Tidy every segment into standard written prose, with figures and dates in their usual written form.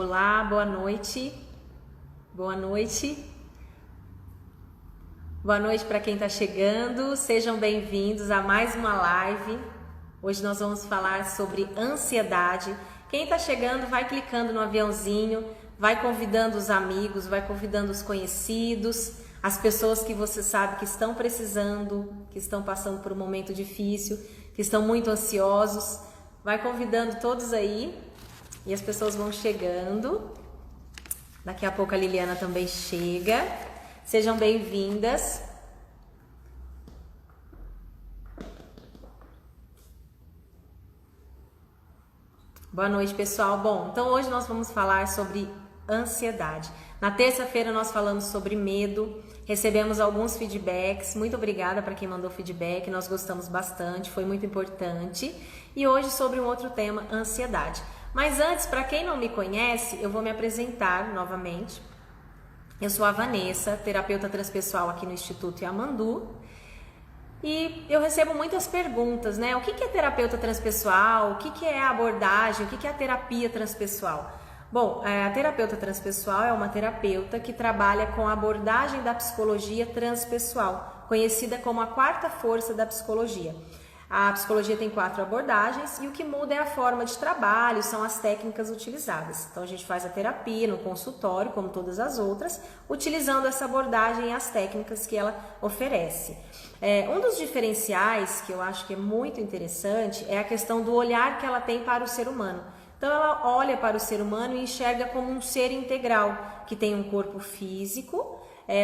Olá, boa noite. Boa noite. Boa noite para quem está chegando. Sejam bem-vindos a mais uma live. Hoje nós vamos falar sobre ansiedade. Quem está chegando, vai clicando no aviãozinho, vai convidando os amigos, vai convidando os conhecidos, as pessoas que você sabe que estão precisando, que estão passando por um momento difícil, que estão muito ansiosos. Vai convidando todos aí. E as pessoas vão chegando. Daqui a pouco a Liliana também chega. Sejam bem-vindas. Boa noite, pessoal. Bom, então hoje nós vamos falar sobre ansiedade. Na terça-feira nós falamos sobre medo, recebemos alguns feedbacks. Muito obrigada para quem mandou feedback, nós gostamos bastante, foi muito importante. E hoje sobre um outro tema, ansiedade. Mas antes, para quem não me conhece, eu vou me apresentar novamente. Eu sou a Vanessa, terapeuta transpessoal aqui no Instituto Yamandu. E eu recebo muitas perguntas, né? O que é terapeuta transpessoal? O que é a abordagem? O que é a terapia transpessoal? Bom, a terapeuta transpessoal é uma terapeuta que trabalha com a abordagem da psicologia transpessoal, conhecida como a quarta força da psicologia. A psicologia tem 4 abordagens e o que muda é a forma de trabalho, são as técnicas utilizadas. Então a gente faz a terapia no consultório, como todas as outras, utilizando essa abordagem e as técnicas que ela oferece. Um dos diferenciais que eu acho que é muito interessante é a questão do olhar que ela tem para o ser humano. Então ela olha para o ser humano e enxerga como um ser integral, que tem um corpo físico,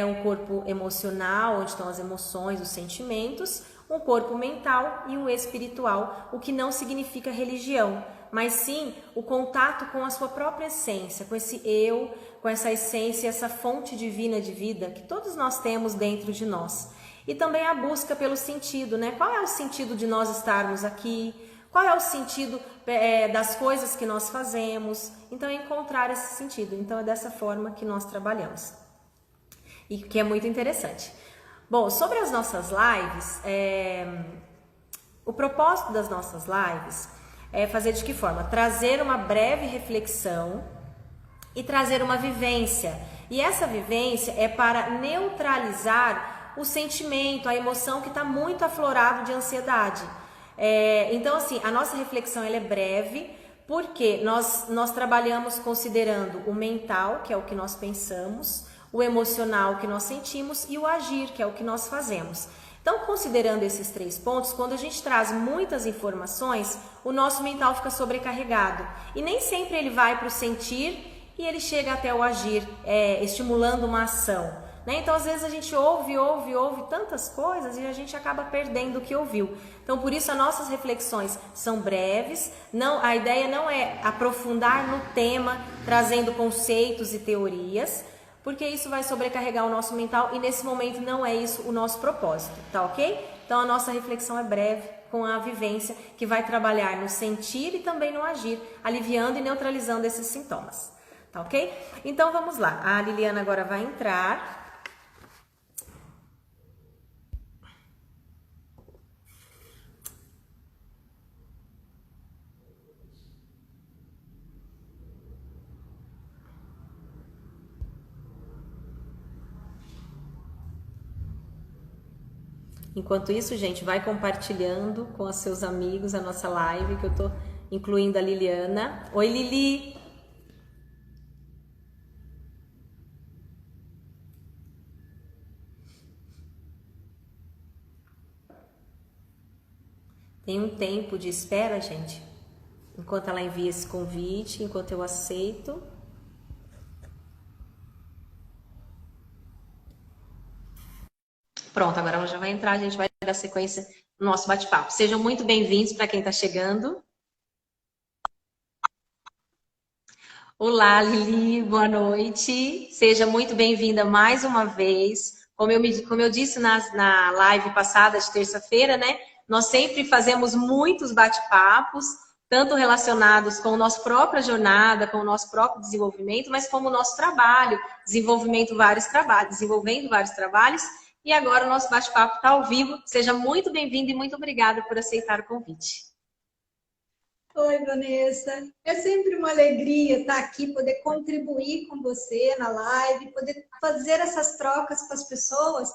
um corpo emocional, onde estão as emoções, os sentimentos, um corpo mental e um espiritual, o que não significa religião, mas sim o contato com a sua própria essência, com esse eu, com essa essência, essa fonte divina de vida que todos nós temos dentro de nós. E também a busca pelo sentido, né? Qual é o sentido de nós estarmos aqui? Qual é o sentido das coisas que nós fazemos? Então, é encontrar esse sentido. Então, é dessa forma que nós trabalhamos. E que é muito interessante. Bom, sobre as nossas lives, o propósito das nossas lives é fazer de que forma? Trazer uma breve reflexão e trazer uma vivência. E essa vivência é para neutralizar o sentimento, a emoção que está muito aflorado de ansiedade. Então, assim, a nossa reflexão ela é breve, porque nós trabalhamos considerando o mental, que é o que nós pensamos, o emocional que nós sentimos e o agir, que é o que nós fazemos. Então, considerando esses 3 pontos, quando a gente traz muitas informações, o nosso mental fica sobrecarregado. E nem sempre ele vai para o sentir e ele chega até o agir, estimulando uma ação. Né? Então, às vezes a gente ouve tantas coisas e a gente acaba perdendo o que ouviu. Então, por isso, as nossas reflexões são breves. A ideia não é aprofundar no tema, trazendo conceitos e teorias, porque isso vai sobrecarregar o nosso mental e nesse momento não é isso o nosso propósito, tá ok? Então a nossa reflexão é breve, com a vivência que vai trabalhar no sentir e também no agir, aliviando e neutralizando esses sintomas, tá ok? Então vamos lá, a Liliana agora vai entrar. Enquanto isso, gente, vai compartilhando com os seus amigos a nossa live, que eu tô incluindo a Liliana. Oi, Lili! Tem um tempo de espera, gente, enquanto ela envia esse convite, enquanto eu aceito. Pronto, agora ela já vai entrar, a gente vai dar sequência no nosso bate-papo. Sejam muito bem-vindos para quem está chegando. Olá, Lili, boa noite. Seja muito bem-vinda mais uma vez. Como eu disse na live passada de terça-feira, né? Nós sempre fazemos muitos bate-papos, tanto relacionados com a nossa própria jornada, com o nosso próprio desenvolvimento, mas como o nosso trabalho, desenvolvendo vários trabalhos. E agora o nosso bate-papo está ao vivo. Seja muito bem-vindo e muito obrigada por aceitar o convite. Oi, Vanessa. É sempre uma alegria estar aqui, poder contribuir com você na live, poder fazer essas trocas com as pessoas,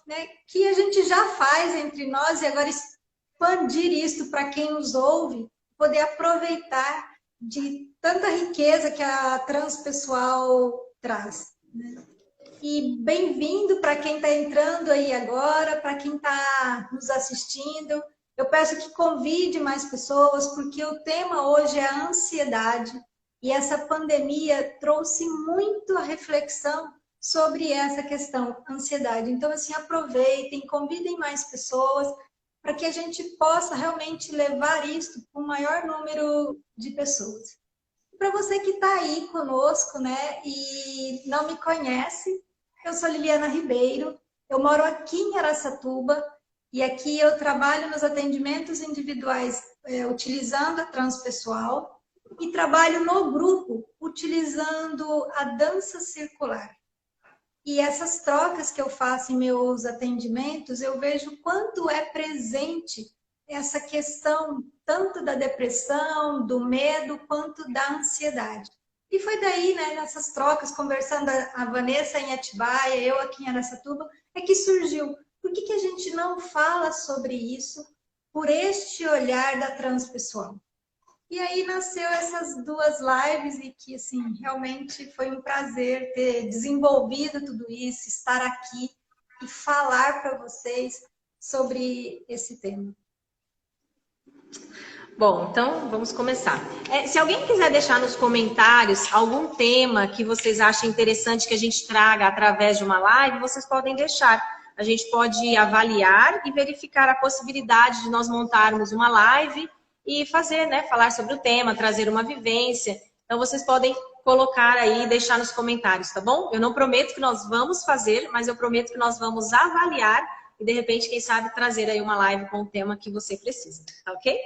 né, que a gente já faz entre nós e agora expandir isso para quem nos ouve, poder aproveitar de tanta riqueza que a transpessoal traz, né? E bem-vindo para quem está entrando aí agora, para quem está nos assistindo. Eu peço que convide mais pessoas, porque o tema hoje é a ansiedade. E essa pandemia trouxe muito a reflexão sobre essa questão, ansiedade. Então, assim, aproveitem, convidem mais pessoas, para que a gente possa realmente levar isso para o maior número de pessoas. Para você que está aí conosco, né, e não me conhece, eu sou Liliana Ribeiro, eu moro aqui em Araçatuba e aqui eu trabalho nos atendimentos individuais utilizando a transpessoal e trabalho no grupo utilizando a dança circular. E essas trocas que eu faço em meus atendimentos, eu vejo quanto é presente essa questão tanto da depressão, do medo, quanto da ansiedade. E foi daí, né, nessas trocas, conversando a Vanessa em Atibaia, eu aqui em Araçatuba, é que surgiu. Por que a gente não fala sobre isso por este olhar da transpessoal? E aí nasceu essas duas lives e que, assim, realmente foi um prazer ter desenvolvido tudo isso, estar aqui e falar para vocês sobre esse tema. Bom, então vamos começar. Se alguém quiser deixar nos comentários algum tema que vocês achem interessante que a gente traga através de uma live, vocês podem deixar. A gente pode avaliar e verificar a possibilidade de nós montarmos uma live e fazer, né, falar sobre o tema, trazer uma vivência. Então vocês podem colocar aí e deixar nos comentários, tá bom? Eu não prometo que nós vamos fazer, mas eu prometo que nós vamos avaliar e de repente, quem sabe, trazer aí uma live com o tema que você precisa, tá ok?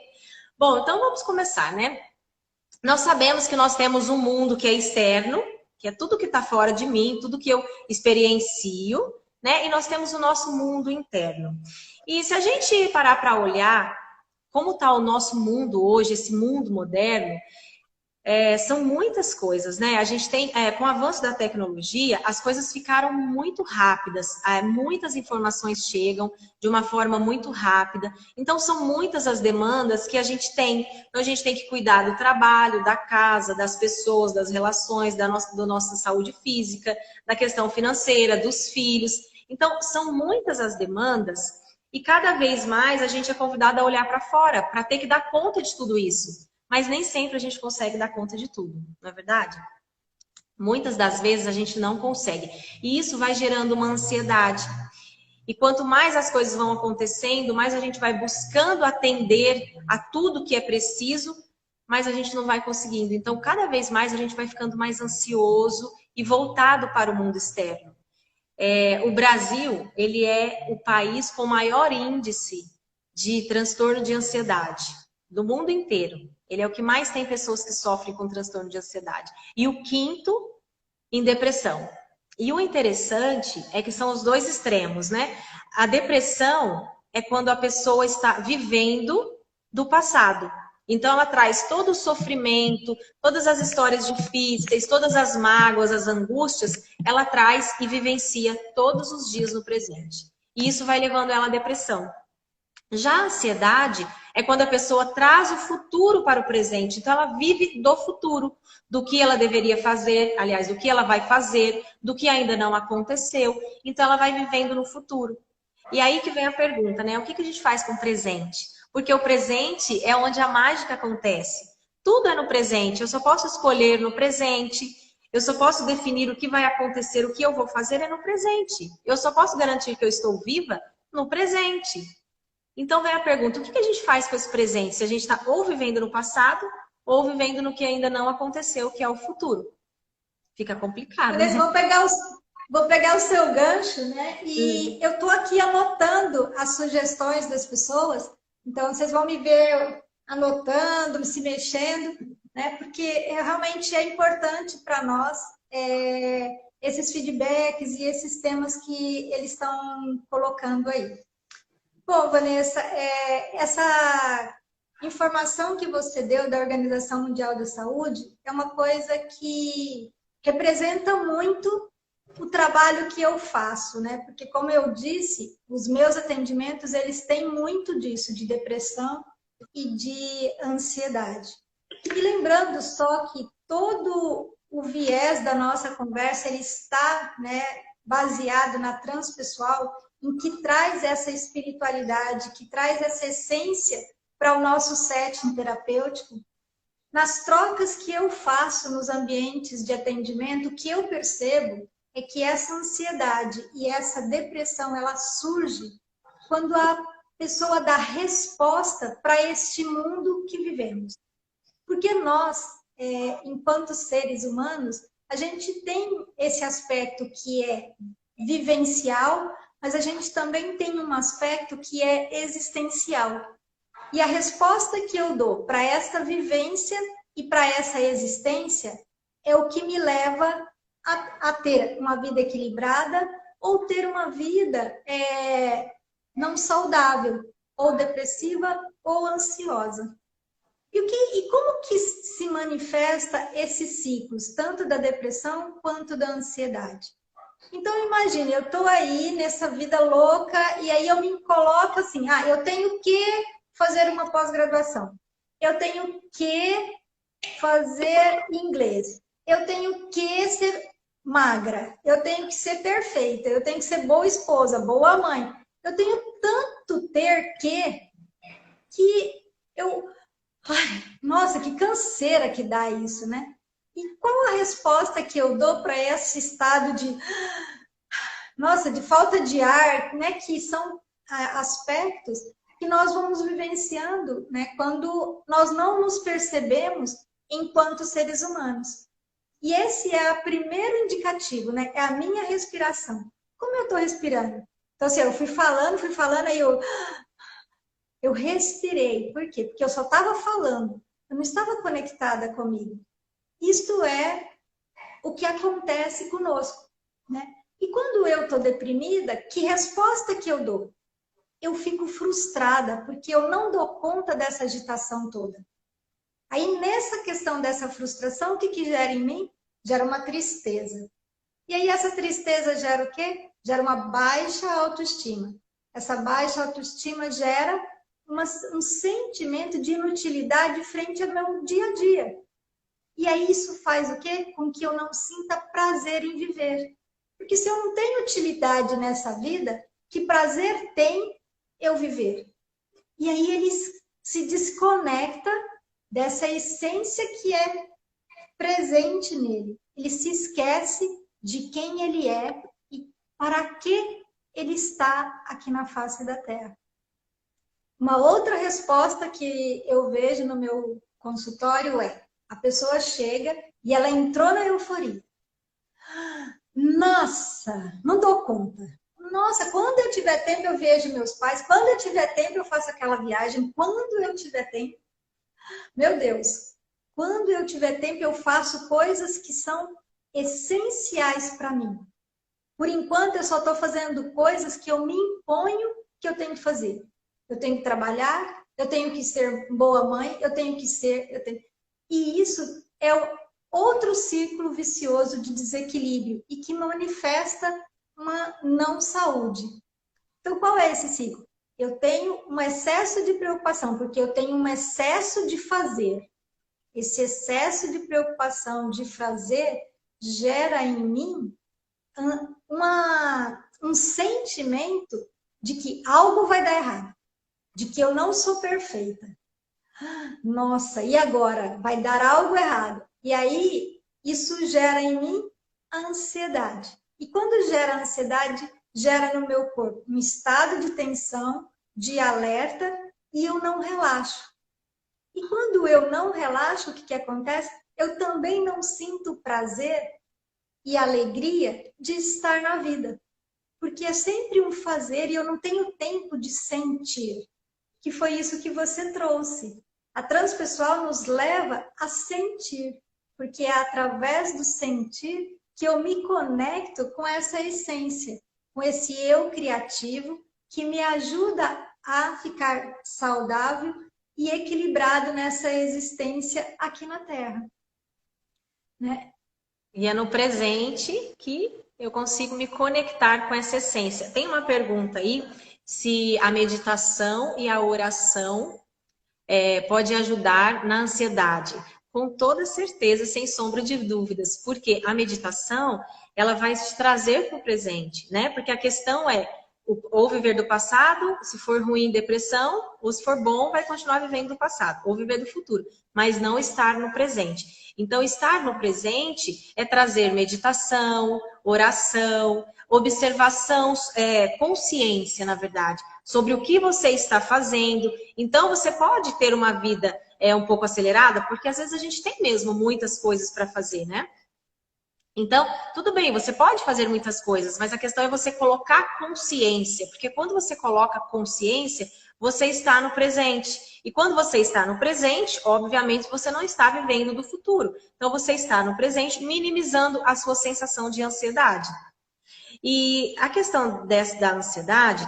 Bom, então vamos começar, né? Nós sabemos que nós temos um mundo que é externo, que é tudo que está fora de mim, tudo que eu experiencio, né? E nós temos o nosso mundo interno. E se a gente parar para olhar como está o nosso mundo hoje, esse mundo moderno, são muitas coisas, né? A gente tem, com o avanço da tecnologia, as coisas ficaram muito rápidas, muitas informações chegam de uma forma muito rápida. Então, são muitas as demandas que a gente tem. Então, a gente tem que cuidar do trabalho, da casa, das pessoas, das relações, da nossa saúde física, da questão financeira, dos filhos. Então, são muitas as demandas e cada vez mais a gente é convidado a olhar para fora, para ter que dar conta de tudo isso. Mas nem sempre a gente consegue dar conta de tudo, não é verdade? Muitas das vezes a gente não consegue. E isso vai gerando uma ansiedade. E quanto mais as coisas vão acontecendo, mais a gente vai buscando atender a tudo que é preciso, mas a gente não vai conseguindo. Então, cada vez mais a gente vai ficando mais ansioso e voltado para o mundo externo. O Brasil, ele é o país com maior índice de transtorno de ansiedade do mundo inteiro. Ele é o que mais tem pessoas que sofrem com transtorno de ansiedade. E o quinto em depressão. E o interessante é que são os dois extremos, né? A depressão é quando a pessoa está vivendo do passado. Então ela traz todo o sofrimento, todas as histórias difíceis, todas as mágoas, as angústias, ela traz e vivencia todos os dias no presente. E isso vai levando ela à depressão. Já a ansiedade é quando a pessoa traz o futuro para o presente. Então, ela vive do futuro, do que ela deveria fazer, aliás, do que ela vai fazer, do que ainda não aconteceu. Então, ela vai vivendo no futuro. E aí que vem a pergunta, né? O que a gente faz com o presente? Porque o presente é onde a mágica acontece. Tudo é no presente. Eu só posso escolher no presente. Eu só posso definir o que vai acontecer, o que eu vou fazer é no presente. Eu só posso garantir que eu estou viva no presente. Então vem a pergunta, o que a gente faz com esse presente? Se a gente está ou vivendo no passado, ou vivendo no que ainda não aconteceu, que é o futuro. Fica complicado, né? Vou pegar o seu gancho, né? E eu estou aqui anotando as sugestões das pessoas, então vocês vão me ver anotando, se mexendo, né? Porque realmente é importante para nós esses feedbacks e esses temas que eles estão colocando aí. Bom, Vanessa, essa informação que você deu da Organização Mundial da Saúde é uma coisa que representa muito o trabalho que eu faço, né? Porque, como eu disse, os meus atendimentos, eles têm muito disso, de depressão e de ansiedade. E lembrando só que todo o viés da nossa conversa, ele está, né, baseado na transpessoal, em que traz essa espiritualidade, que traz essa essência para o nosso setting terapêutico. Nas trocas que eu faço nos ambientes de atendimento, o que eu percebo é que essa ansiedade e essa depressão, ela surge quando a pessoa dá resposta para este mundo que vivemos. Porque nós, enquanto seres humanos, a gente tem esse aspecto que é vivencial, mas a gente também tem um aspecto que é existencial. E a resposta que eu dou para essa vivência e para essa existência é o que me leva a ter uma vida equilibrada ou ter uma vida não saudável, ou depressiva ou ansiosa. E como que se manifesta esses ciclos, tanto da depressão quanto da ansiedade? Então, imagine, eu estou aí nessa vida louca e aí eu me coloco assim, eu tenho que fazer uma pós-graduação, eu tenho que fazer inglês, eu tenho que ser magra, eu tenho que ser perfeita, eu tenho que ser boa esposa, boa mãe, eu tenho tanto ter que eu... Ai, nossa, que canseira que dá isso, né? E qual a resposta que eu dou para esse estado de, nossa, de falta de ar, né? Que são aspectos que nós vamos vivenciando, né? Quando nós não nos percebemos enquanto seres humanos. E esse é o primeiro indicativo, né? É a minha respiração. Como eu estou respirando? Então, assim, eu fui falando, aí eu respirei. Por quê? Porque eu só estava falando. Eu não estava conectada comigo. Isto é o que acontece conosco, né? E quando eu estou deprimida, que resposta que eu dou? Eu fico frustrada, porque eu não dou conta dessa agitação toda. Aí, nessa questão dessa frustração, o que gera em mim? Gera uma tristeza. E aí, essa tristeza gera o quê? Gera uma baixa autoestima. Essa baixa autoestima gera um sentimento de inutilidade frente ao meu dia a dia. E aí isso faz o quê? Com que eu não sinta prazer em viver. Porque se eu não tenho utilidade nessa vida, que prazer tem eu viver? E aí ele se desconecta dessa essência que é presente nele. Ele se esquece de quem ele é e para que ele está aqui na face da Terra. Uma outra resposta que eu vejo no meu consultório é: a pessoa chega e ela entrou na euforia. Nossa, não dou conta. Nossa, quando eu tiver tempo eu vejo meus pais. Quando eu tiver tempo eu faço aquela viagem. Quando eu tiver tempo... Meu Deus, quando eu tiver tempo eu faço coisas que são essenciais para mim. Por enquanto eu só estou fazendo coisas que eu me imponho que eu tenho que fazer. Eu tenho que trabalhar, eu tenho que ser boa mãe, eu tenho que ser... E isso é outro ciclo vicioso de desequilíbrio e que manifesta uma não saúde. Então, qual é esse ciclo? Eu tenho um excesso de preocupação, porque eu tenho um excesso de fazer. Esse excesso de preocupação de fazer gera em mim um sentimento de que algo vai dar errado, de que eu não sou perfeita. Nossa, e agora? Vai dar algo errado. E aí, isso gera em mim ansiedade. E quando gera ansiedade, gera no meu corpo um estado de tensão, de alerta, e eu não relaxo. E quando eu não relaxo, o que acontece? Eu também não sinto prazer e alegria de estar na vida. Porque é sempre um fazer e eu não tenho tempo de sentir. Que foi isso que você trouxe. A transpessoal nos leva a sentir, porque é através do sentir que eu me conecto com essa essência, com esse eu criativo, que me ajuda a ficar saudável e equilibrado nessa existência aqui na Terra, né? E é no presente que eu consigo me conectar com essa essência. Tem uma pergunta aí, se a meditação e a oração pode ajudar na ansiedade. Com toda certeza, sem sombra de dúvidas, porque a meditação, ela vai te trazer para o presente, né? Porque a questão é, ou viver do passado, se for ruim, depressão, ou se for bom, vai continuar vivendo do passado, ou viver do futuro, mas não estar no presente. Então, estar no presente é trazer meditação, oração, observação, consciência, na verdade, sobre o que você está fazendo. Então, você pode ter uma vida um pouco acelerada, porque às vezes a gente tem mesmo muitas coisas para fazer, né? Então, tudo bem, você pode fazer muitas coisas, mas a questão é você colocar consciência, porque quando você coloca consciência, você está no presente. E quando você está no presente, obviamente você não está vivendo do futuro. Então, você está no presente, minimizando a sua sensação de ansiedade. E a questão da ansiedade,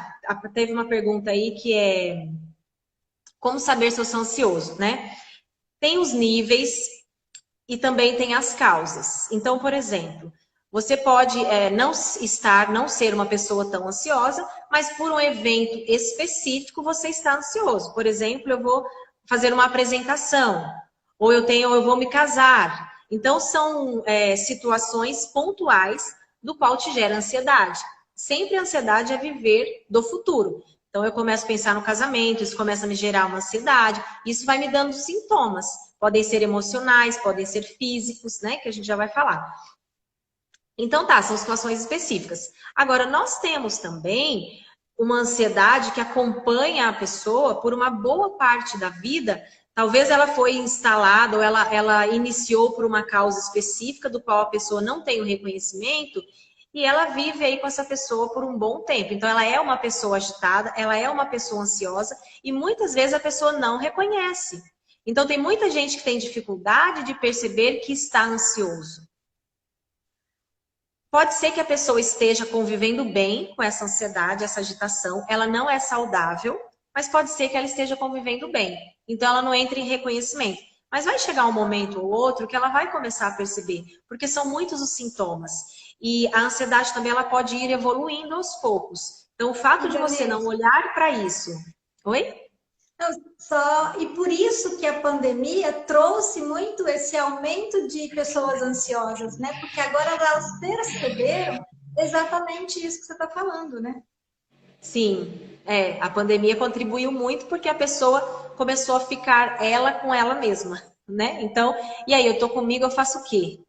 teve uma pergunta aí que é como saber se eu sou ansioso, né? Tem os níveis e também tem as causas. Então, por exemplo, você pode não ser uma pessoa tão ansiosa, mas por um evento específico você está ansioso. Por exemplo, eu vou fazer uma apresentação, ou eu vou me casar. Então, são situações pontuais do qual te gera ansiedade. Sempre a ansiedade é viver do futuro. Então, eu começo a pensar no casamento, isso começa a me gerar uma ansiedade, isso vai me dando sintomas. Podem ser emocionais, podem ser físicos, né? Que a gente já vai falar. Então, tá, são situações específicas. Agora, nós temos também uma ansiedade que acompanha a pessoa por uma boa parte da vida. Talvez ela foi instalada ou ela iniciou por uma causa específica do qual a pessoa não tem o reconhecimento e ela vive aí com essa pessoa por um bom tempo. Então, ela é uma pessoa agitada, ela é uma pessoa ansiosa e muitas vezes a pessoa não reconhece. Então, tem muita gente que tem dificuldade de perceber que está ansioso. Pode ser que a pessoa esteja convivendo bem com essa ansiedade, essa agitação. Ela não é saudável, mas pode ser que ela esteja convivendo bem. Então, ela não entra em reconhecimento. Mas vai chegar um momento ou outro que ela vai começar a perceber, porque são muitos os sintomas. E a ansiedade também ela pode ir evoluindo aos poucos. Então, o fato de você não olhar para isso... Oi? E por isso que a pandemia trouxe muito esse aumento de pessoas ansiosas, né? Porque agora elas perceberam exatamente isso que você está falando, né? Sim, a pandemia contribuiu muito porque a pessoa começou a ficar ela com ela mesma, né? Então, e aí, eu tô comigo, eu faço o quê?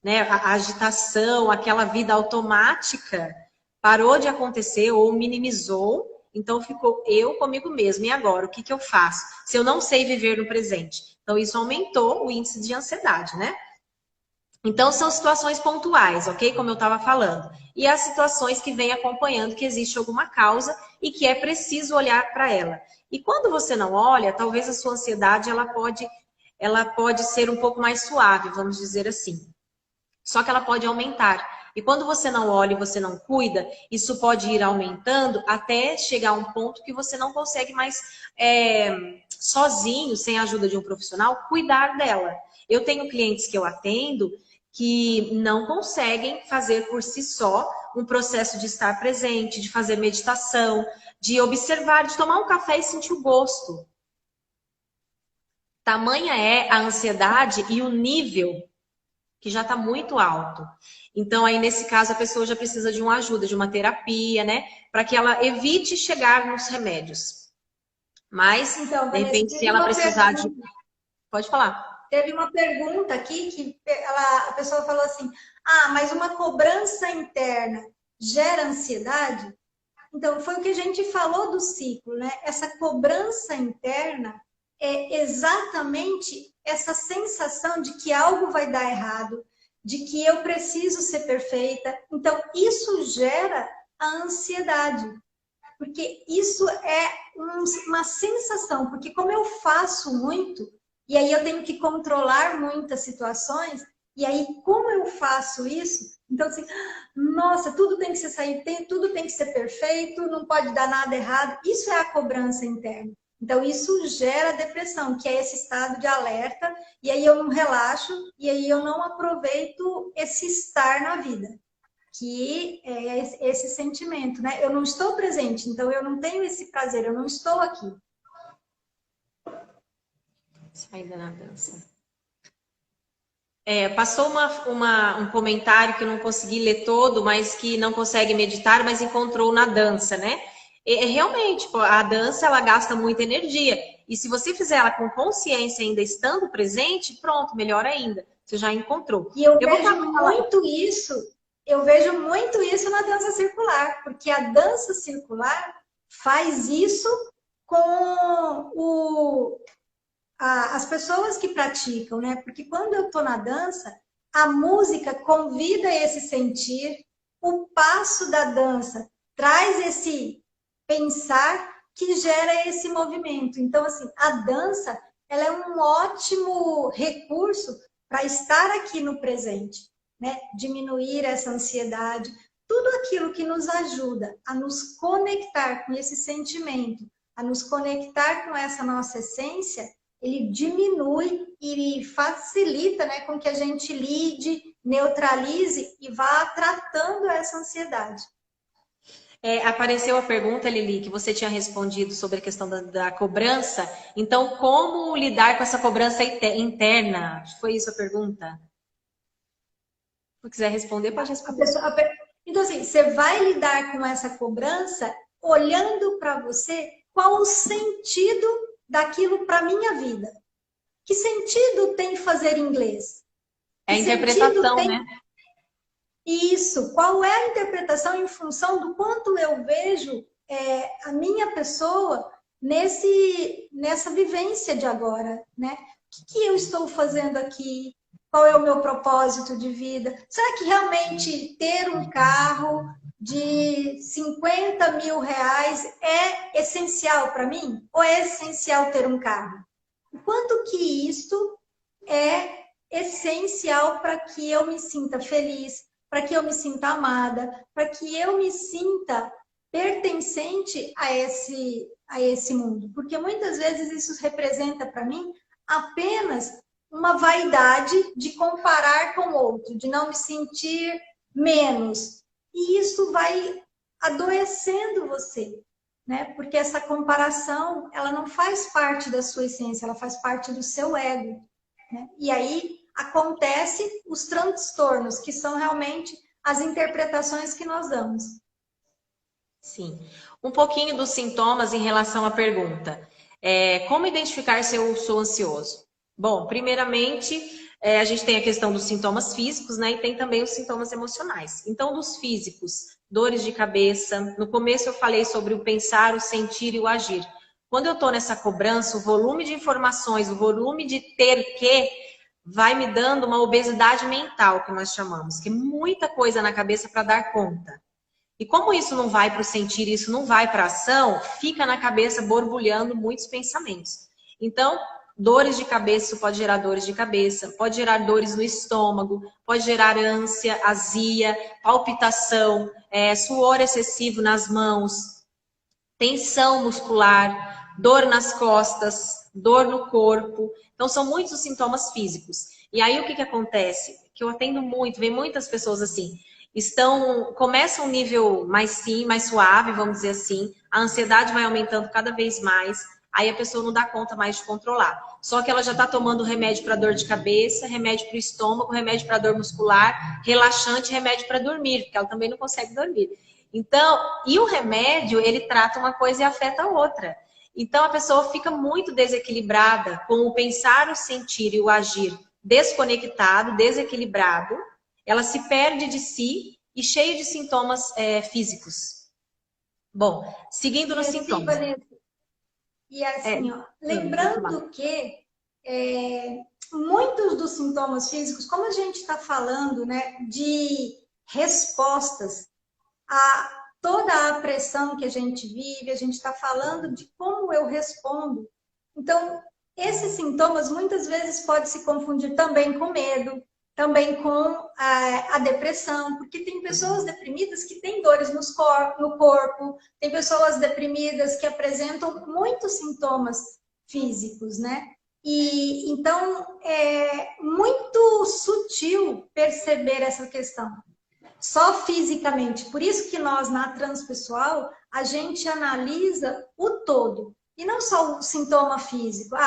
Né? A agitação, aquela vida automática parou de acontecer ou minimizou. Então, ficou eu comigo mesmo. E agora, o que que eu faço? Se eu não sei viver no presente. Então, isso aumentou o índice de ansiedade, né? Então, são situações pontuais, ok? Como eu estava falando. E as situações que vêm acompanhando que existe alguma causa e que é preciso olhar para ela. E quando você não olha, talvez a sua ansiedade ela pode ser um pouco mais suave, vamos dizer assim. Só que ela pode aumentar. E quando você não olha e você não cuida, isso pode ir aumentando até chegar a um ponto que você não consegue mais, sozinho, sem a ajuda de um profissional, cuidar dela. Eu tenho clientes que eu atendo que não conseguem fazer por si só um processo de estar presente, de fazer meditação, de observar, de tomar um café e sentir o gosto. Tamanha é a ansiedade e o nível que já está muito alto. Então, aí, nesse caso, a pessoa já precisa de uma ajuda, de uma terapia, né? Para que ela evite chegar nos remédios. Mas, então, de repente, se ela precisar de... Pode falar. Teve uma pergunta aqui que a pessoa falou assim, mas uma cobrança interna gera ansiedade? Então, foi o que a gente falou do ciclo, né? Essa cobrança interna é exatamente essa sensação de que algo vai dar errado, de que eu preciso ser perfeita. Então, isso gera a ansiedade, porque isso é uma sensação, porque como eu faço muito, e aí eu tenho que controlar muitas situações, e aí como eu faço isso? Então, assim, nossa, tudo tem que tudo tem que ser perfeito, não pode dar nada errado. Isso é a cobrança interna. Então, isso gera depressão, que é esse estado de alerta, e aí eu não relaxo, e aí eu não aproveito esse estar na vida, que é esse sentimento, né? Eu não estou presente, então eu não tenho esse prazer, eu não estou aqui. Saída na dança. Passou um comentário que eu não consegui ler todo, mas que não consegue meditar, mas encontrou na dança, né? Realmente, pô, a dança ela gasta muita energia. E se você fizer ela com consciência, ainda estando presente, pronto, melhor ainda. Você já encontrou. E eu Eu vou vejo falar. muito isso na dança circular, porque a dança circular faz isso com as pessoas que praticam, né? Porque quando eu estou na dança, a música convida esse sentir, o passo da dança traz esse pensar que gera esse movimento. Então, assim, a dança, ela é um ótimo recurso para estar aqui no presente, né? Diminuir essa ansiedade, tudo aquilo que nos ajuda a nos conectar com esse sentimento, a nos conectar com essa nossa essência, ele diminui e facilita, né, com que a gente lide, neutralize e vá tratando essa ansiedade. Apareceu a pergunta, Lili, que você tinha respondido sobre a questão da cobrança. Então, como lidar com essa cobrança interna? Foi isso a pergunta? Se quiser responder, pode responder. Então, assim, você vai lidar com essa cobrança olhando para você qual o sentido daquilo para a minha vida. Que sentido tem fazer inglês? É a interpretação, né? Isso. Qual é a interpretação em função do quanto eu vejo a minha pessoa nessa vivência de agora, né? O que eu estou fazendo aqui? Qual é o meu propósito de vida? Será que realmente ter um carro de 50 mil reais é essencial para mim? Ou é essencial ter um carro? O quanto que isto é essencial para que eu me sinta feliz, para que eu me sinta amada, para que eu me sinta pertencente a esse mundo. Porque muitas vezes isso representa para mim apenas uma vaidade de comparar com o outro, de não me sentir menos. E isso vai adoecendo você, né? Porque essa comparação, ela não faz parte da sua essência, ela faz parte do seu ego, né? E aí acontece os transtornos, que são realmente as interpretações que nós damos. Sim. Um pouquinho dos sintomas em relação à pergunta. Como identificar se eu sou ansioso? Bom, primeiramente, a gente tem a questão dos sintomas físicos, né? E tem também os sintomas emocionais. Então, dos físicos, dores de cabeça. No começo eu falei sobre o pensar, o sentir e o agir. Quando eu estou nessa cobrança, o volume de informações, o volume de ter que, vai me dando uma obesidade mental, que nós chamamos, que é muita coisa na cabeça para dar conta. E como isso não vai para o sentir, isso não vai para a ação, fica na cabeça borbulhando muitos pensamentos. Então, dores de cabeça, isso pode gerar dores de cabeça, pode gerar dores no estômago, pode gerar ânsia, azia, palpitação, suor excessivo nas mãos, tensão muscular, dor nas costas, dor no corpo. Então, são muitos os sintomas físicos. E aí, o que acontece? Que eu atendo muito, vem muitas pessoas assim, começa um nível mais suave, vamos dizer assim, a ansiedade vai aumentando cada vez mais, aí a pessoa não dá conta mais de controlar. Só que ela já está tomando remédio para dor de cabeça, remédio para o estômago, remédio para dor muscular, relaxante, remédio para dormir, porque ela também não consegue dormir. Então, e o remédio, ele trata uma coisa e afeta a outra. Então, a pessoa fica muito desequilibrada com o pensar, o sentir e o agir desconectado, desequilibrado. Ela se perde de si e cheia de sintomas físicos. Bom, seguindo nos sintomas. E assim, ó, lembrando que muitos dos sintomas físicos, como a gente está falando, né, de respostas a toda a pressão que a gente vive, a gente está falando de como eu respondo. Então, esses sintomas muitas vezes podem se confundir também com medo, também com a depressão, porque tem pessoas deprimidas que têm dores no corpo, tem pessoas deprimidas que apresentam muitos sintomas físicos, né? E então é muito sutil perceber essa questão, só fisicamente. Por isso que nós, na transpessoal, a gente analisa o todo, e não só o sintoma físico.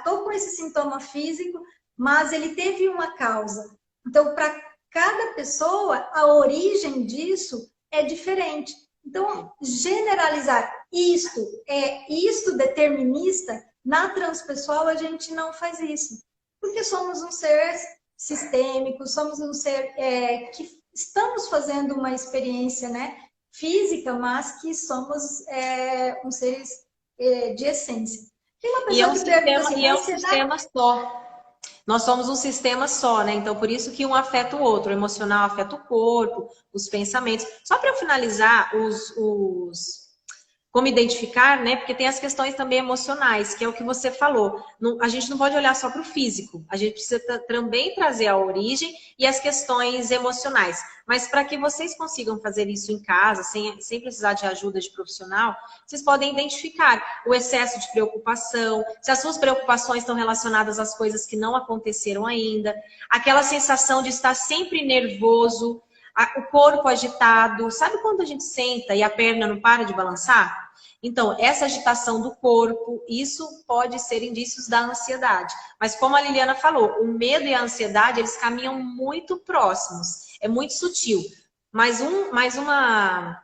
Tô com esse sintoma físico, mas ele teve uma causa. Então, para cada pessoa, a origem disso é diferente. Então, generalizar isto determinista, na transpessoal a gente não faz isso. Porque somos um ser sistêmico, somos um ser que estamos fazendo uma experiência, né, física, mas que somos um seres de essência. Tem uma pessoa que pergunta assim, é um sistema só. Nós somos um sistema só, né? Então, por isso que um afeta o outro. O emocional afeta o corpo, os pensamentos. Só para eu finalizar como identificar, né? Porque tem as questões também emocionais, que é o que você falou. A gente não pode olhar só para o físico. A gente precisa também trazer a origem e as questões emocionais. Mas para que vocês consigam fazer isso em casa, sem precisar de ajuda de profissional, vocês podem identificar o excesso de preocupação, se as suas preocupações estão relacionadas às coisas que não aconteceram ainda, aquela sensação de estar sempre nervoso, o corpo agitado. Sabe quando a gente senta e a perna não para de balançar? Então, essa agitação do corpo, isso pode ser indícios da ansiedade. Mas como a Liliana falou, o medo e a ansiedade, eles caminham muito próximos. É muito sutil. Mas uma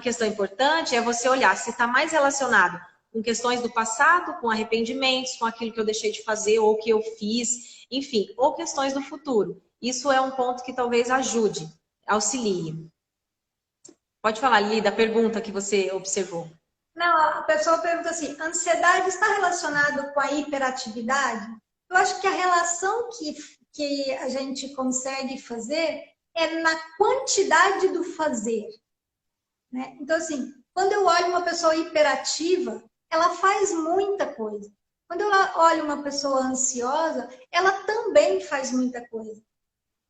questão importante é você olhar se está mais relacionado com questões do passado, com arrependimentos, com aquilo que eu deixei de fazer ou que eu fiz, enfim, ou questões do futuro. Isso é um ponto que talvez ajude, auxilie. Pode falar, Lili, da pergunta que você observou. Não, a pessoa pergunta assim, ansiedade está relacionado com a hiperatividade? Eu acho que a relação que a gente consegue fazer é na quantidade do fazer, né? Então, assim, quando eu olho uma pessoa hiperativa, ela faz muita coisa. Quando eu olho uma pessoa ansiosa, ela também faz muita coisa.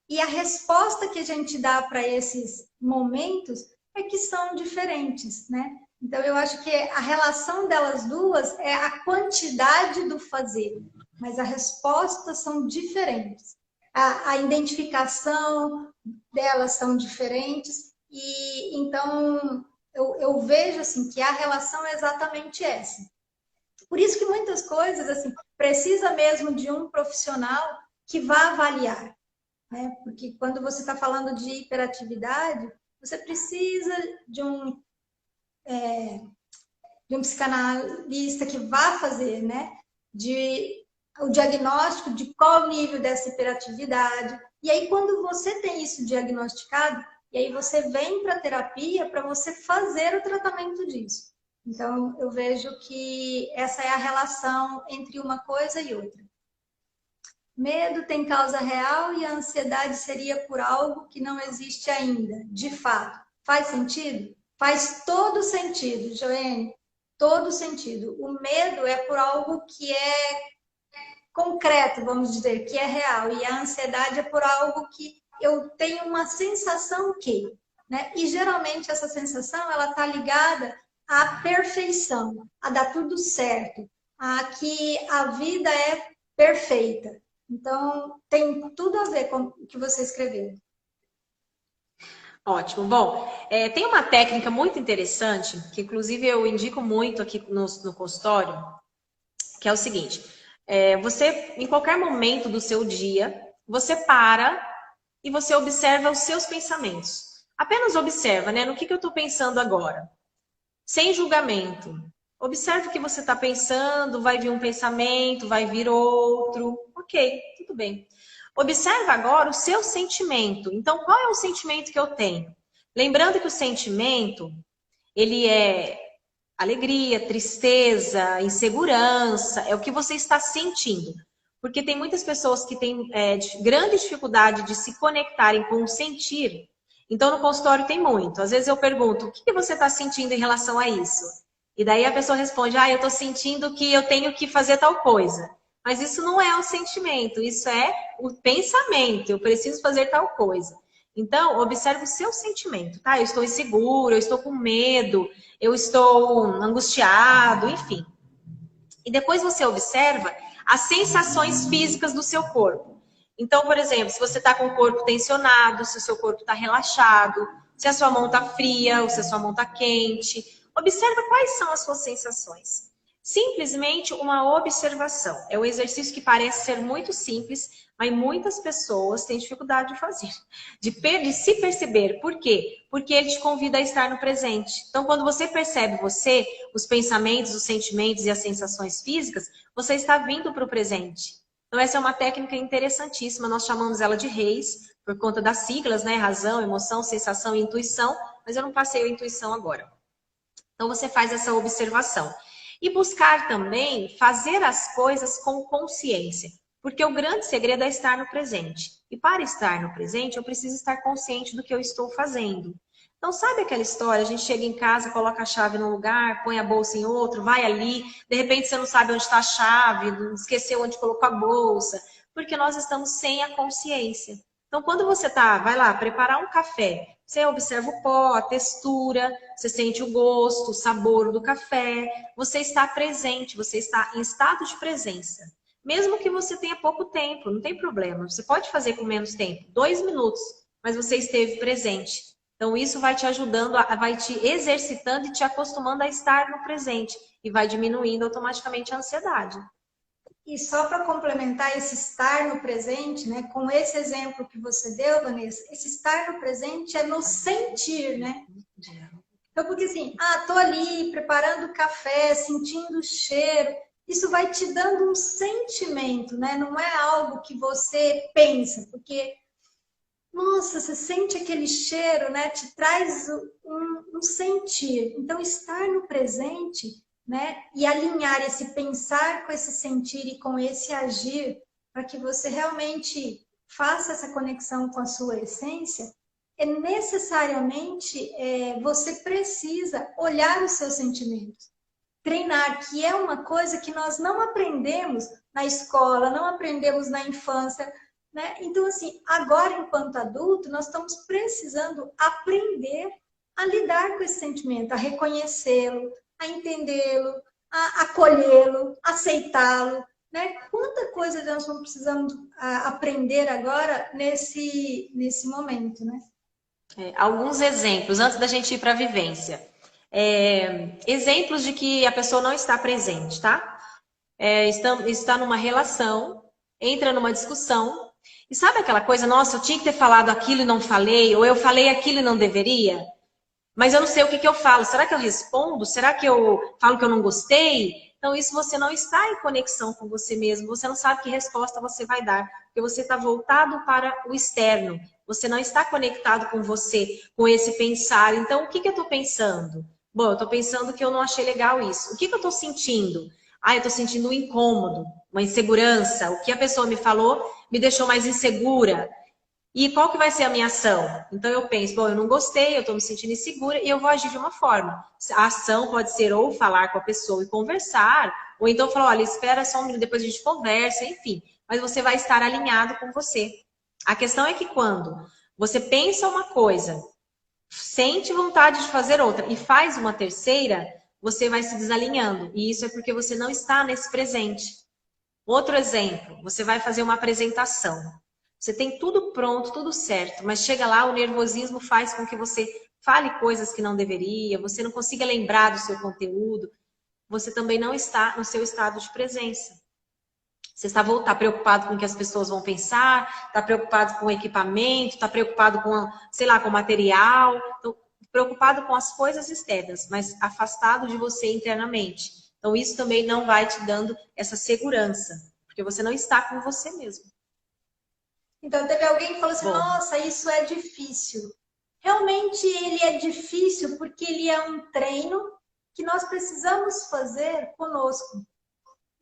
E a resposta que a gente dá para esses momentos é que são diferentes, né? Então, eu acho que a relação delas duas é a quantidade do fazer, mas as respostas são diferentes. A identificação delas são diferentes, e então eu vejo assim, que a relação é exatamente essa. Por isso que muitas coisas assim, precisa mesmo de um profissional que vá avaliar, né? Porque quando você está falando de hiperatividade, você precisa de um psicanalista que vá fazer, né, o diagnóstico de qual o nível dessa hiperatividade. E aí, quando você tem isso diagnosticado, e aí você vem para a terapia para você fazer o tratamento disso. Então, eu vejo que essa é a relação entre uma coisa e outra. Medo tem causa real e a ansiedade seria por algo que não existe ainda, de fato. Faz sentido? Faz todo sentido, Joene, todo sentido. O medo é por algo que é concreto, vamos dizer, que é real. E a ansiedade é por algo que eu tenho uma sensação que, né? E geralmente essa sensação, ela está ligada à perfeição, a dar tudo certo, a que a vida é perfeita. Então, tem tudo a ver com o que você escreveu. Ótimo. Bom, tem uma técnica muito interessante, que inclusive eu indico muito aqui no consultório, que é o seguinte. Você, em qualquer momento do seu dia, você para e você observa os seus pensamentos. Apenas observa, né? No que eu estou pensando agora? Sem julgamento. Observe o que você está pensando, vai vir um pensamento, vai vir outro. Ok, tudo bem. Observa agora o seu sentimento. Então, qual é o sentimento que eu tenho? Lembrando que o sentimento, ele é alegria, tristeza, insegurança, é o que você está sentindo. Porque tem muitas pessoas que têm grande dificuldade de se conectarem com o sentir. Então, no consultório tem muito. Às vezes eu pergunto, o que você está sentindo em relação a isso? E daí a pessoa responde, eu estou sentindo que eu tenho que fazer tal coisa. Mas isso não é um sentimento, isso é o pensamento. Eu preciso fazer tal coisa. Então, observe o seu sentimento, tá? Eu estou inseguro, eu estou com medo, eu estou angustiado, enfim. E depois você observa as sensações físicas do seu corpo. Então, por exemplo, se você está com o corpo tensionado, se o seu corpo está relaxado, se a sua mão está fria ou se a sua mão está quente, observa quais são as suas sensações. Simplesmente uma observação. É um exercício que parece ser muito simples, mas muitas pessoas têm dificuldade de fazer. De se perceber. Por quê? Porque ele te convida a estar no presente. Então, quando você percebe você, os pensamentos, os sentimentos e as sensações físicas, você está vindo para o presente. Então, essa é uma técnica interessantíssima. Nós chamamos ela de RACE, por conta das siglas, né? Razão, emoção, sensação e intuição. Mas eu não passei a intuição agora. Então, você faz essa observação. E buscar também fazer as coisas com consciência. Porque o grande segredo é estar no presente. E para estar no presente, eu preciso estar consciente do que eu estou fazendo. Então, sabe aquela história? A gente chega em casa, coloca a chave num lugar, põe a bolsa em outro, vai ali, de repente você não sabe onde está a chave, esqueceu onde colocou a bolsa, porque nós estamos sem a consciência. Então, quando você vai lá preparar um café, você observa o pó, a textura, você sente o gosto, o sabor do café, você está presente, você está em estado de presença. Mesmo que você tenha pouco tempo, não tem problema. Você pode fazer com menos tempo, 2 minutos, mas você esteve presente. Então, isso vai te ajudando, vai te exercitando e te acostumando a estar no presente. E vai diminuindo automaticamente a ansiedade. E só para complementar esse estar no presente, né, com esse exemplo que você deu, Vanessa, esse estar no presente é no sentir, né? Então, porque assim, tô ali preparando o café, sentindo o cheiro, isso vai te dando um sentimento, né? Não é algo que você pensa, porque, nossa, você sente aquele cheiro, né? Te traz um sentir. Então, estar no presente, né? E alinhar esse pensar com esse sentir e com esse agir, para que você realmente faça essa conexão com a sua essência, necessariamente você precisa olhar os seus sentimentos. Treinar, que é uma coisa que nós não aprendemos na escola, não aprendemos na infância, né? Então, assim, agora, enquanto adulto, nós estamos precisando aprender a lidar com esse sentimento, a reconhecê-lo, a entendê-lo, a acolhê-lo, aceitá-lo, né? Quanta coisa nós não precisamos aprender agora nesse momento, né? Alguns exemplos, antes da gente ir para a vivência. Exemplos de que a pessoa não está presente, tá? Está numa relação, entra numa discussão, e sabe aquela coisa, nossa, eu tinha que ter falado aquilo e não falei, ou eu falei aquilo e não deveria, mas eu não sei o que eu falo. Será que eu respondo? Será que eu falo que eu não gostei? Então, isso você não está em conexão com você mesmo, você não sabe que resposta você vai dar, porque você está voltado para o externo, você não está conectado com você, com esse pensar. Então, o que eu estou pensando? Bom, eu estou pensando que eu não achei legal isso. O que eu estou sentindo? Eu estou sentindo um incômodo, uma insegurança. O que a pessoa me falou me deixou mais insegura. E qual que vai ser a minha ação? Então eu penso, bom, eu não gostei, eu estou me sentindo insegura e eu vou agir de uma forma. A ação pode ser ou falar com a pessoa e conversar, ou então falar, olha, espera só um minuto, depois a gente conversa, enfim. Mas você vai estar alinhado com você. A questão é que quando você pensa uma coisa, sente vontade de fazer outra e faz uma terceira, você vai se desalinhando. E isso é porque você não está nesse presente. Outro exemplo, você vai fazer uma apresentação. Você tem tudo pronto, tudo certo, mas chega lá, o nervosismo faz com que você fale coisas que não deveria, você não consiga lembrar do seu conteúdo, você também não está no seu estado de presença. Você está preocupado com o que as pessoas vão pensar, está preocupado com o equipamento, está preocupado com, sei lá, com o material, então, preocupado com as coisas externas, mas afastado de você internamente. Então, isso também não vai te dando essa segurança, porque você não está com você mesmo. Então, teve alguém que falou assim, nossa, isso é difícil. Realmente, ele é difícil porque ele é um treino que nós precisamos fazer conosco.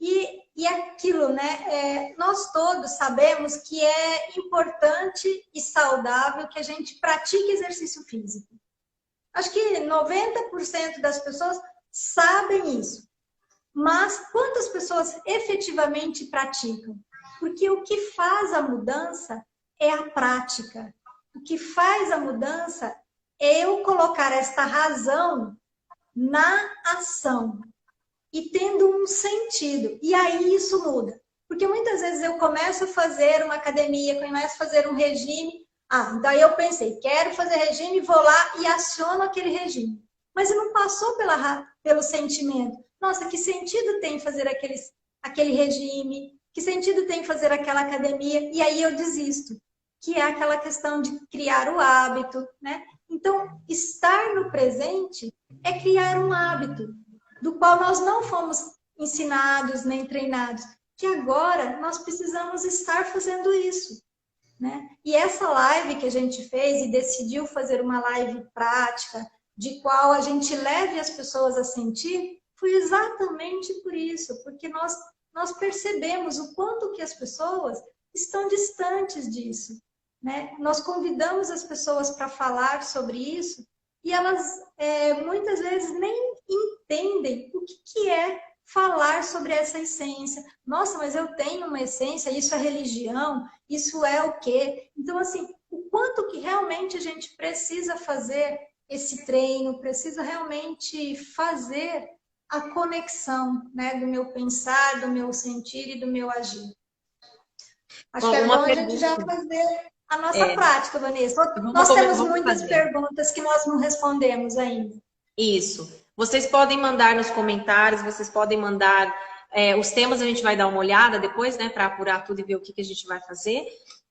E aquilo, né? Nós todos sabemos que é importante e saudável que a gente pratique exercício físico. Acho que 90% das pessoas sabem isso. Mas quantas pessoas efetivamente praticam? Porque o que faz a mudança é a prática. O que faz a mudança é eu colocar esta razão na ação e tendo um sentido. E aí isso muda. Porque muitas vezes eu começo a fazer uma academia, começo a fazer um regime. Então eu pensei, quero fazer regime, vou lá e aciono aquele regime. Mas não passou pelo sentimento. Nossa, que sentido tem fazer aquele regime? Que sentido tem fazer aquela academia? E aí eu desisto. Que é aquela questão de criar o hábito, né? Então, estar no presente é criar um hábito do qual nós não fomos ensinados nem treinados, que agora nós precisamos estar fazendo isso, né? E essa live que a gente fez e decidiu fazer uma live prática, de qual a gente leve as pessoas a sentir, foi exatamente por isso, porque nós percebemos o quanto que as pessoas estão distantes disso, né? Nós convidamos as pessoas para falar sobre isso e elas muitas vezes nem entendem o que é falar sobre essa essência. Nossa, mas eu tenho uma essência, isso é religião, isso é o quê? Então, assim, o quanto que realmente a gente precisa fazer esse treino, precisa realmente fazer a conexão, né, do meu pensar, do meu sentir e do meu agir. Acho que é bom a gente já fazer a nossa prática, Vanessa. Nós temos muitas perguntas que nós não respondemos ainda. Isso. Vocês podem mandar nos comentários, vocês podem mandar os temas, a gente vai dar uma olhada depois, né, para apurar tudo e ver o que a gente vai fazer.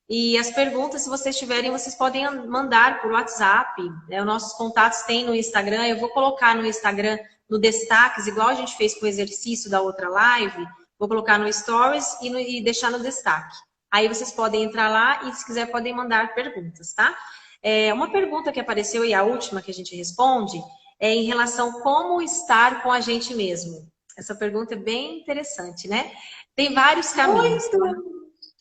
E as perguntas, se vocês tiverem, vocês podem mandar por WhatsApp. Né? Os nossos contatos tem no Instagram. Eu vou colocar no Instagram, no destaques, igual a gente fez com o exercício da outra live. Vou colocar no Stories e deixar no destaque. Aí vocês podem entrar lá e, se quiser, podem mandar perguntas, tá? Uma pergunta que apareceu e a última que a gente responde é em relação a como estar com a gente mesmo. Essa pergunta é bem interessante, né? Tem vários caminhos.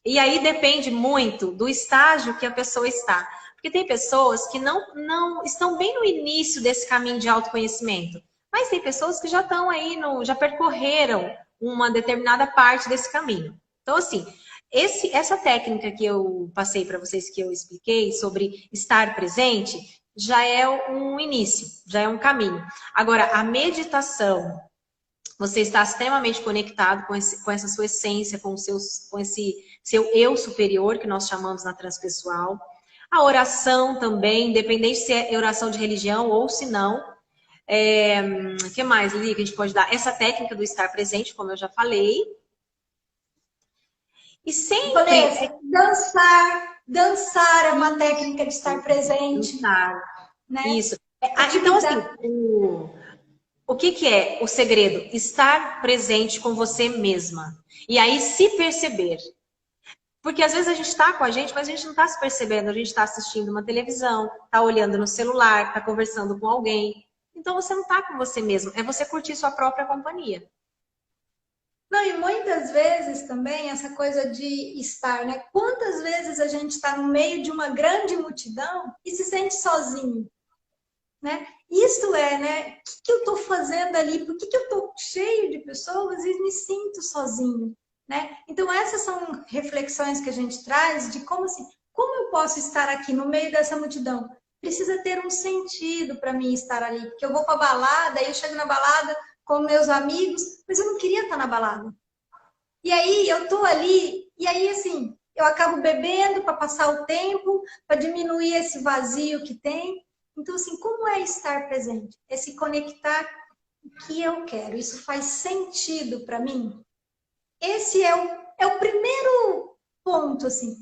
E aí depende muito do estágio que a pessoa está. Porque tem pessoas que não estão bem no início desse caminho de autoconhecimento. Mas tem pessoas que já estão aí, já percorreram uma determinada parte desse caminho. Então, assim, essa técnica que eu passei para vocês, que eu expliquei sobre estar presente, já é um início, já é um caminho. Agora, a meditação, você está extremamente conectado com essa sua essência, com esse seu eu superior, que nós chamamos na transpessoal. A oração também, independente se é oração de religião ou se não. O que mais, Lili, que a gente pode dar? Essa técnica do estar presente, como eu já falei. E sempre... Vanessa, dançar é uma técnica de estar presente. Dançar, né? Isso. Então, assim, o que é o segredo? Estar presente com você mesma. E aí se perceber. Porque às vezes a gente está com a gente, mas a gente não está se percebendo. A gente está assistindo uma televisão, está olhando no celular, está conversando com alguém. Então você não está com você mesmo. É você curtir sua própria companhia. Não, e muitas vezes também essa coisa de estar, né? Quantas vezes a gente está no meio de uma grande multidão e se sente sozinho, né? Isso né? O que eu estou fazendo ali? Por que eu estou cheio de pessoas e me sinto sozinho, né? Então essas são reflexões que a gente traz de como eu posso estar aqui no meio dessa multidão? Precisa ter um sentido para mim estar ali, porque eu vou para a balada, aí eu chego na balada com meus amigos, mas eu não queria estar na balada. E aí eu tô ali, e aí assim, eu acabo bebendo para passar o tempo, para diminuir esse vazio que tem. Então assim, como é estar presente? É se conectar com o que eu quero. Isso faz sentido para mim? Esse é o primeiro ponto, assim.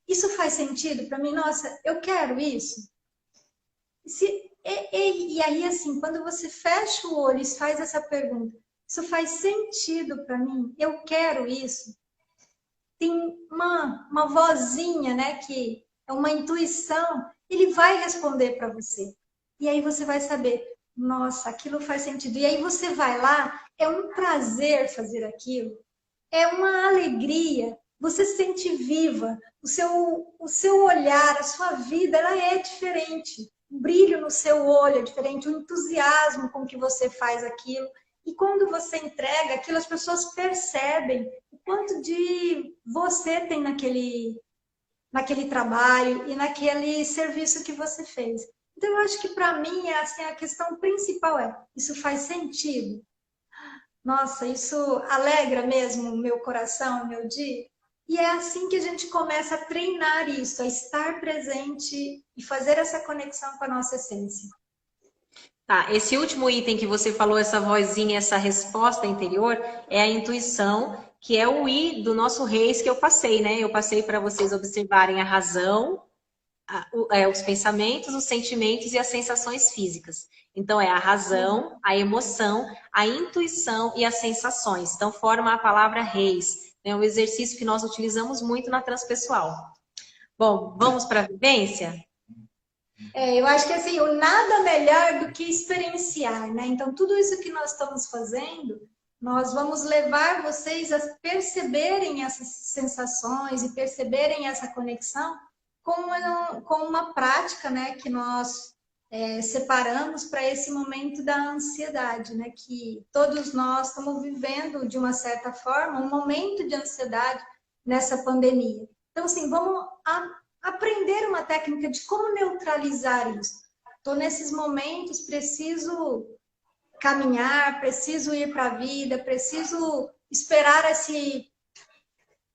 Isso faz sentido para mim? Nossa, eu quero isso. E aí, assim, quando você fecha o olho e faz essa pergunta, isso faz sentido para mim? Eu quero isso? Tem uma vozinha, né, que é uma intuição, ele vai responder para você. E aí você vai saber, nossa, aquilo faz sentido. E aí você vai lá, é um prazer fazer aquilo, é uma alegria, você se sente viva, o seu olhar, a sua vida, ela é diferente. O brilho no seu olho é diferente, o entusiasmo com que você faz aquilo. E quando você entrega aquilo, as pessoas percebem o quanto de você tem naquele trabalho e naquele serviço que você fez. Então, eu acho que para mim, assim, a questão principal é, isso faz sentido? Nossa, isso alegra mesmo o meu coração, o meu dia? E é assim que a gente começa a treinar isso, a estar presente e fazer essa conexão com a nossa essência. Tá, esse último item que você falou, essa vozinha, essa resposta interior, é a intuição, que é o I do nosso reis que eu passei, né? Eu passei para vocês observarem a razão, os pensamentos, os sentimentos e as sensações físicas. Então, é a razão, a emoção, a intuição e as sensações. Então, forma a palavra reis. É um exercício que nós utilizamos muito na transpessoal. Bom, vamos para a vivência? Eu acho que assim, o nada melhor do que experienciar, né? Então, tudo isso que nós estamos fazendo, nós vamos levar vocês a perceberem essas sensações e perceberem essa conexão com uma prática, né, que nós separamos para esse momento da ansiedade, né? Que todos nós estamos vivendo, de uma certa forma, um momento de ansiedade nessa pandemia. Então, assim, vamos aprender uma técnica de como neutralizar isso. Estou nesses momentos, preciso caminhar, preciso ir para a vida, preciso esperar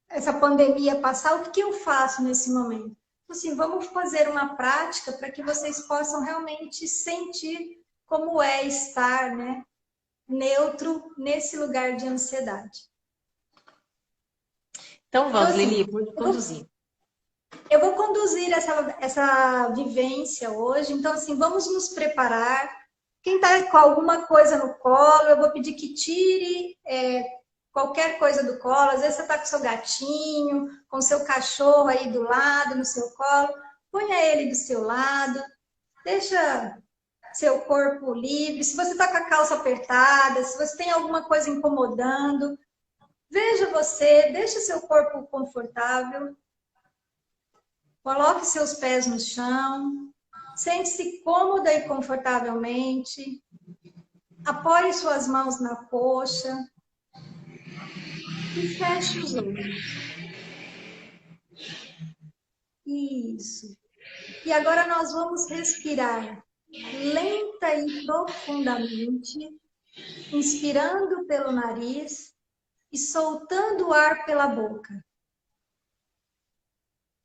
essa pandemia passar. O que eu faço nesse momento? Assim, vamos fazer uma prática para que vocês possam realmente sentir como é estar, né, neutro nesse lugar de ansiedade. Então Então, vamos, assim, Lili, pode conduzir. eu vou conduzir essa vivência hoje, então, assim, vamos nos preparar. Quem está com alguma coisa no colo, eu vou pedir que tire qualquer coisa do colo. Às vezes você está com seu gatinho, com seu cachorro aí do lado, no seu colo. Ponha ele do seu lado, deixa seu corpo livre. Se você está com a calça apertada, se você tem alguma coisa incomodando, veja você, deixa seu corpo confortável. Coloque seus pés no chão, sente-se cômoda e confortavelmente. Apoie suas mãos na coxa e feche os olhos. Isso. E agora nós vamos respirar lenta e profundamente, inspirando pelo nariz e soltando o ar pela boca.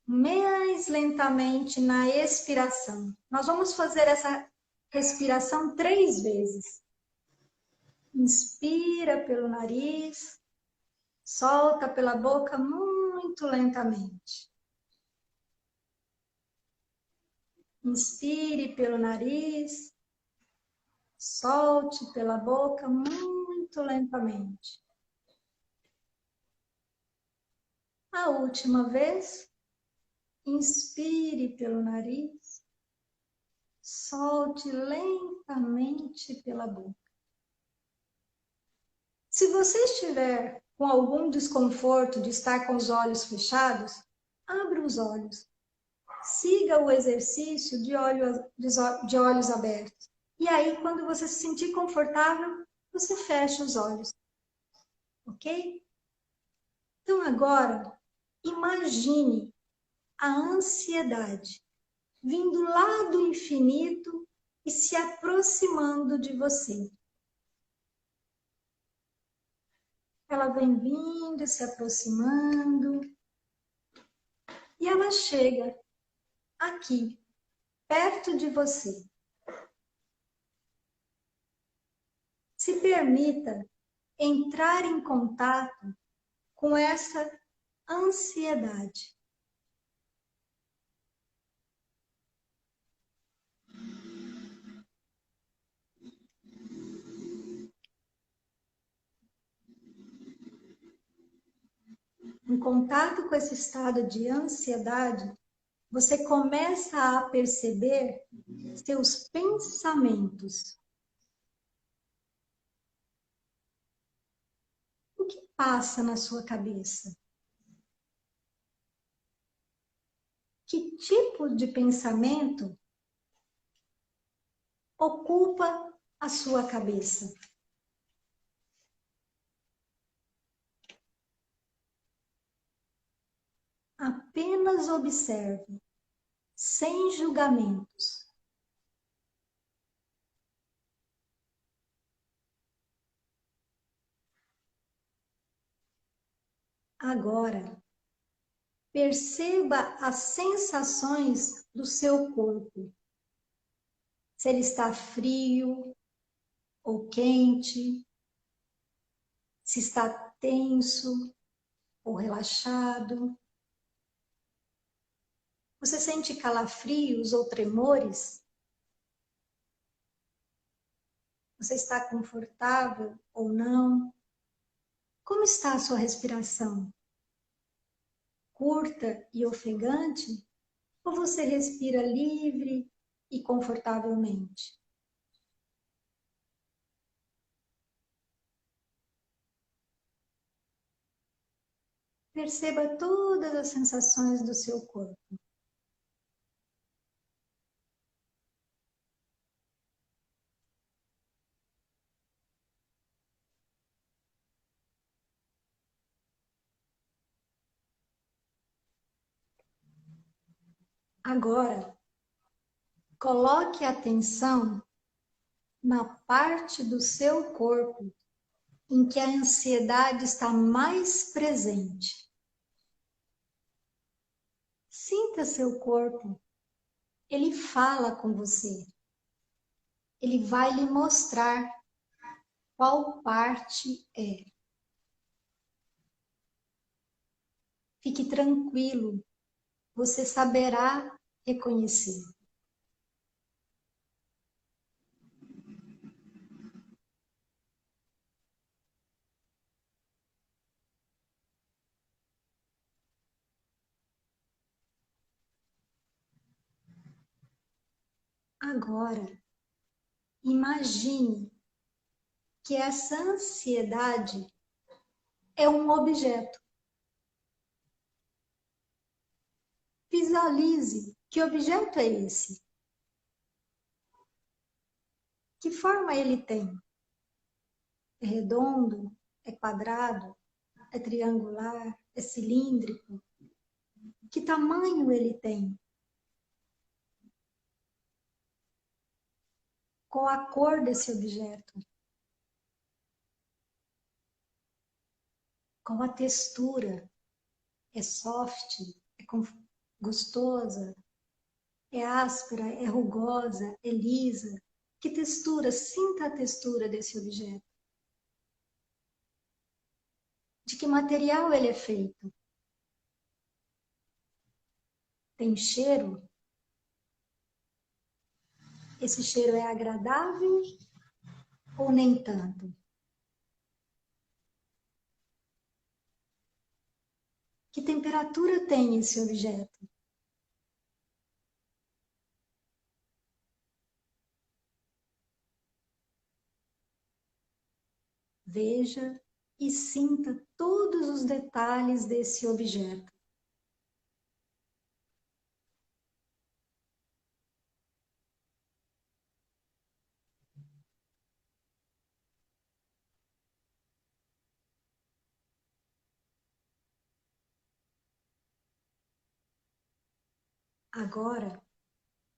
Mais lentamente na expiração. Nós vamos fazer essa respiração 3 vezes. Inspira pelo nariz, solta pela boca muito lentamente. Inspire pelo nariz, solte pela boca muito lentamente. A última vez, inspire pelo nariz, solte lentamente pela boca. Se você estiver com algum desconforto de estar com os olhos fechados, abra os olhos. Siga o exercício de olhos abertos. E aí, quando você se sentir confortável, você fecha os olhos. Ok? Então, agora, imagine a ansiedade vindo lá do infinito e se aproximando de você. Ela vem vindo, se aproximando, e ela chega aqui, perto de você. Se permita entrar em contato com essa ansiedade. Em contato com esse estado de ansiedade, você começa a perceber seus pensamentos. O que passa na sua cabeça? Que tipo de pensamento ocupa a sua cabeça? Apenas observe, sem julgamentos. Agora, perceba as sensações do seu corpo. Se ele está frio ou quente, se está tenso ou relaxado. Você sente calafrios ou tremores? Você está confortável ou não? Como está a sua respiração? Curta e ofegante? Ou você respira livre e confortavelmente? Perceba todas as sensações do seu corpo. Agora, coloque atenção na parte do seu corpo em que a ansiedade está mais presente. Sinta seu corpo. Ele fala com você. Ele vai lhe mostrar qual parte é. Fique tranquilo, você saberá reconhecer. Agora, imagine que essa ansiedade é um objeto. Visualize que objeto é esse. Que forma ele tem? É redondo? É quadrado? É triangular? É cilíndrico? Que tamanho ele tem? Qual a cor desse objeto? Qual a textura? É soft? É gostosa? É áspera? É rugosa? É lisa? Que textura? Sinta a textura desse objeto. De que material ele é feito? Tem cheiro? Esse cheiro é agradável ou nem tanto? Que temperatura tem esse objeto? Veja e sinta todos os detalhes desse objeto. Agora,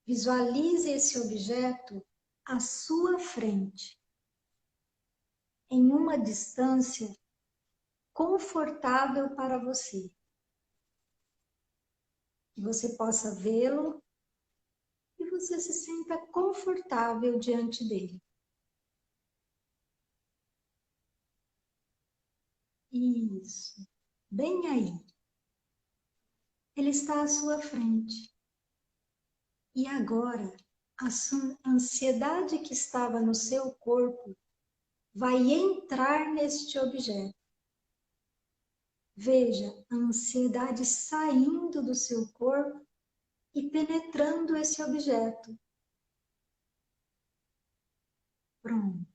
visualize esse objeto à sua frente, em uma distância confortável para você. Que você possa vê-lo e você se sinta confortável diante dele. Isso, bem aí. Ele está à sua frente. E agora, a ansiedade que estava no seu corpo vai entrar neste objeto. Veja a ansiedade saindo do seu corpo e penetrando esse objeto. Pronto.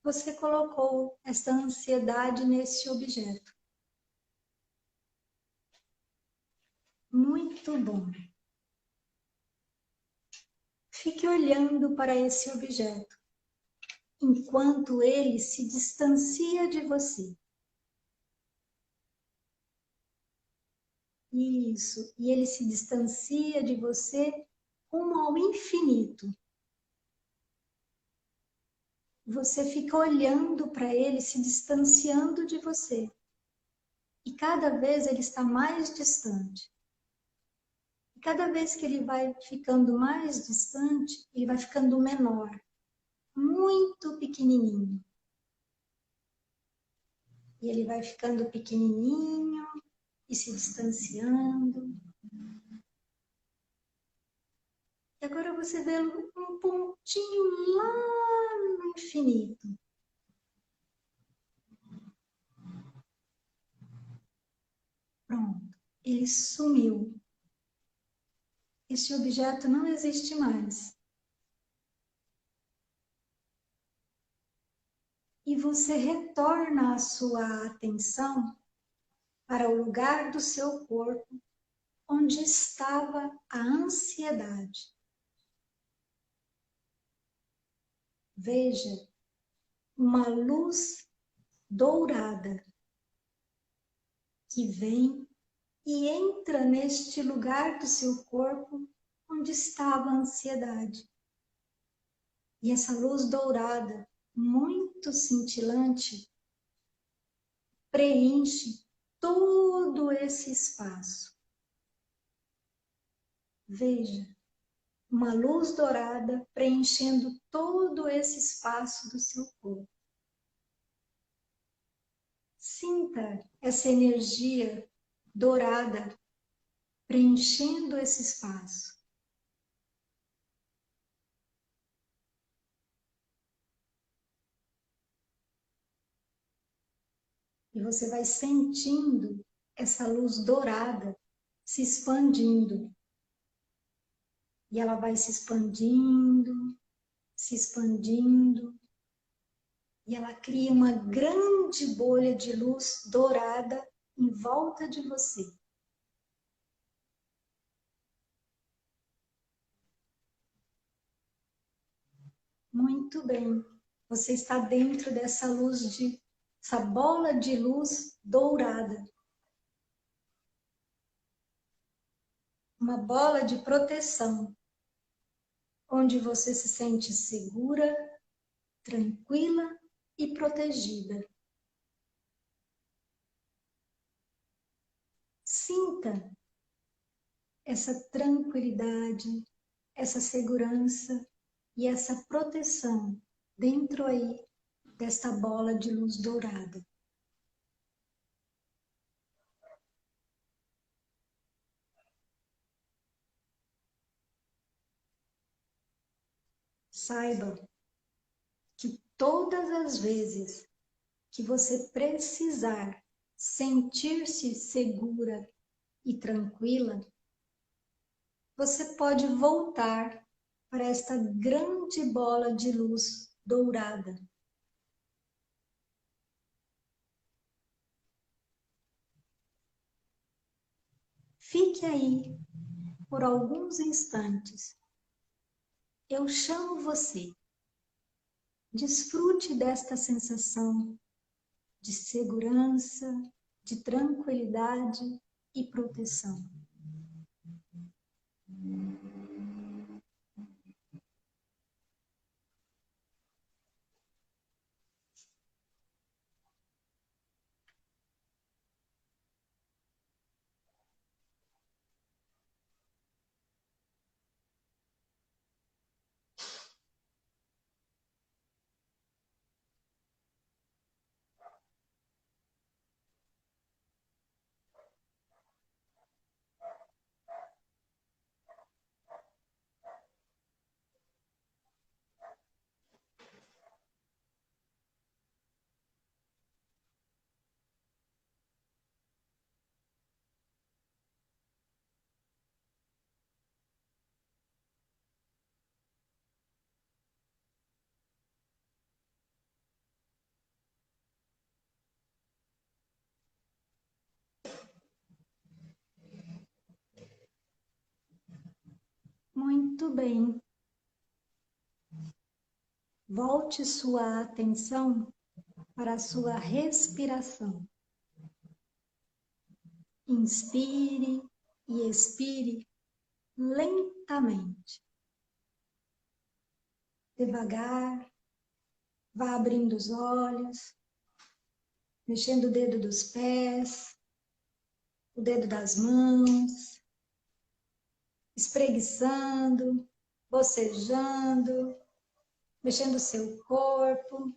Você colocou essa ansiedade nesse objeto. Muito bom. Fique olhando para esse objeto, enquanto ele se distancia de você. Isso. E ele se distancia de você rumo ao infinito. Você fica olhando para ele, se distanciando de você. E cada vez ele está mais distante. E cada vez que ele vai ficando mais distante, ele vai ficando menor, muito pequenininho. E ele vai ficando pequenininho e se distanciando. E agora você vê um pontinho lá no infinito. Pronto, ele sumiu. Este objeto não existe mais. E você retorna a sua atenção para o lugar do seu corpo onde estava a ansiedade. Veja uma luz dourada que vem e entra neste lugar do seu corpo onde estava a ansiedade. E essa luz dourada, muito cintilante, preenche todo esse espaço. Veja, uma luz dourada preenchendo todo esse espaço do seu corpo. Sinta essa energia dourada preenchendo esse espaço. E você vai sentindo essa luz dourada se expandindo. E ela vai se expandindo, se expandindo. E ela cria uma grande bolha de luz dourada em volta de você. Muito bem. Você está dentro dessa essa bola de luz dourada. Uma bola de proteção, onde você se sente segura, tranquila e protegida. Sinta essa tranquilidade, essa segurança e essa proteção dentro aí desta bola de luz dourada. Saiba que todas as vezes que você precisar sentir-se segura e tranquila, você pode voltar para esta grande bola de luz dourada. Fique aí por alguns instantes. Eu chamo você. Desfrute desta sensação de segurança, de tranquilidade e proteção. Muito bem. Volte sua atenção para a sua respiração. Inspire e expire lentamente. Devagar, vá abrindo os olhos, mexendo o dedo dos pés, o dedo das mãos, espreguiçando, bocejando, mexendo o seu corpo,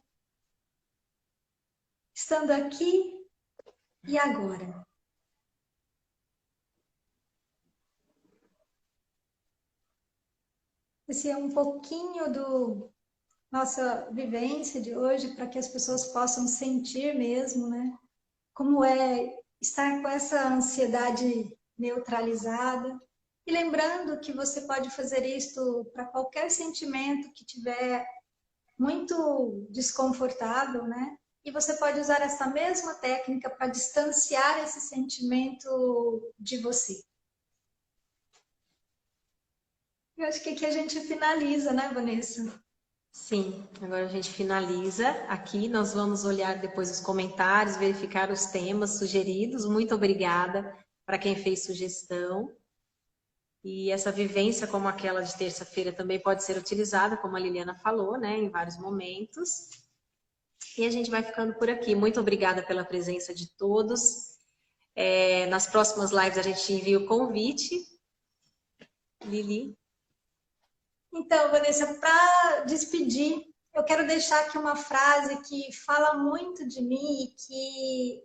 estando aqui e agora. Esse é um pouquinho do nossa vivência de hoje, para que as pessoas possam sentir mesmo, né? Como é estar com essa ansiedade neutralizada. E lembrando que você pode fazer isto para qualquer sentimento que tiver muito desconfortável, né? E você pode usar essa mesma técnica para distanciar esse sentimento de você. Eu acho que aqui a gente finaliza, né, Vanessa? Sim, agora a gente finaliza aqui. Nós vamos olhar depois os comentários, verificar os temas sugeridos. Muito obrigada para quem fez sugestão. E essa vivência, como aquela de terça-feira, também pode ser utilizada, como a Liliana falou, né, em vários momentos. E a gente vai ficando por aqui. Muito obrigada pela presença de todos. Nas próximas lives a gente envia o convite. Lili. Então, Vanessa, para despedir, eu quero deixar aqui uma frase que fala muito de mim e que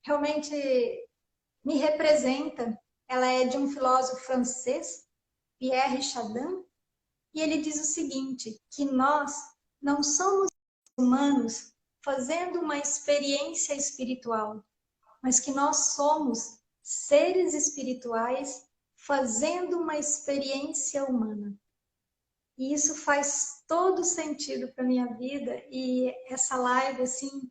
realmente me representa. Ela é de um filósofo francês, Pierre Chardin, e ele diz o seguinte, que nós não somos humanos fazendo uma experiência espiritual, mas que nós somos seres espirituais fazendo uma experiência humana. E isso faz todo sentido para minha vida, e essa live assim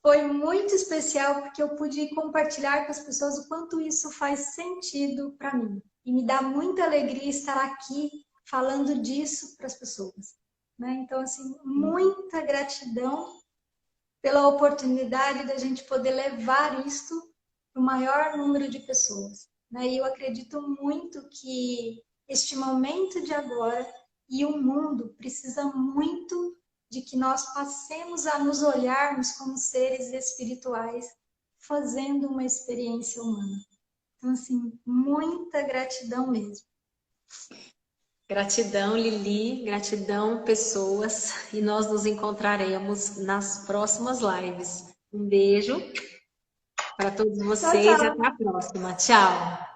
foi muito especial porque eu pude compartilhar com as pessoas o quanto isso faz sentido para mim. E me dá muita alegria estar aqui falando disso para as pessoas, né? Então assim, muita gratidão pela oportunidade da gente poder levar isto para o maior número de pessoas, né? E eu acredito muito que este momento de agora e o mundo precisa muito de que nós passemos a nos olharmos como seres espirituais, fazendo uma experiência humana. Então, assim, muita gratidão mesmo. Gratidão, Lili, gratidão, pessoas, e nós nos encontraremos nas próximas lives. Um beijo para todos Tchau, vocês e tchau. até a próxima. Tchau!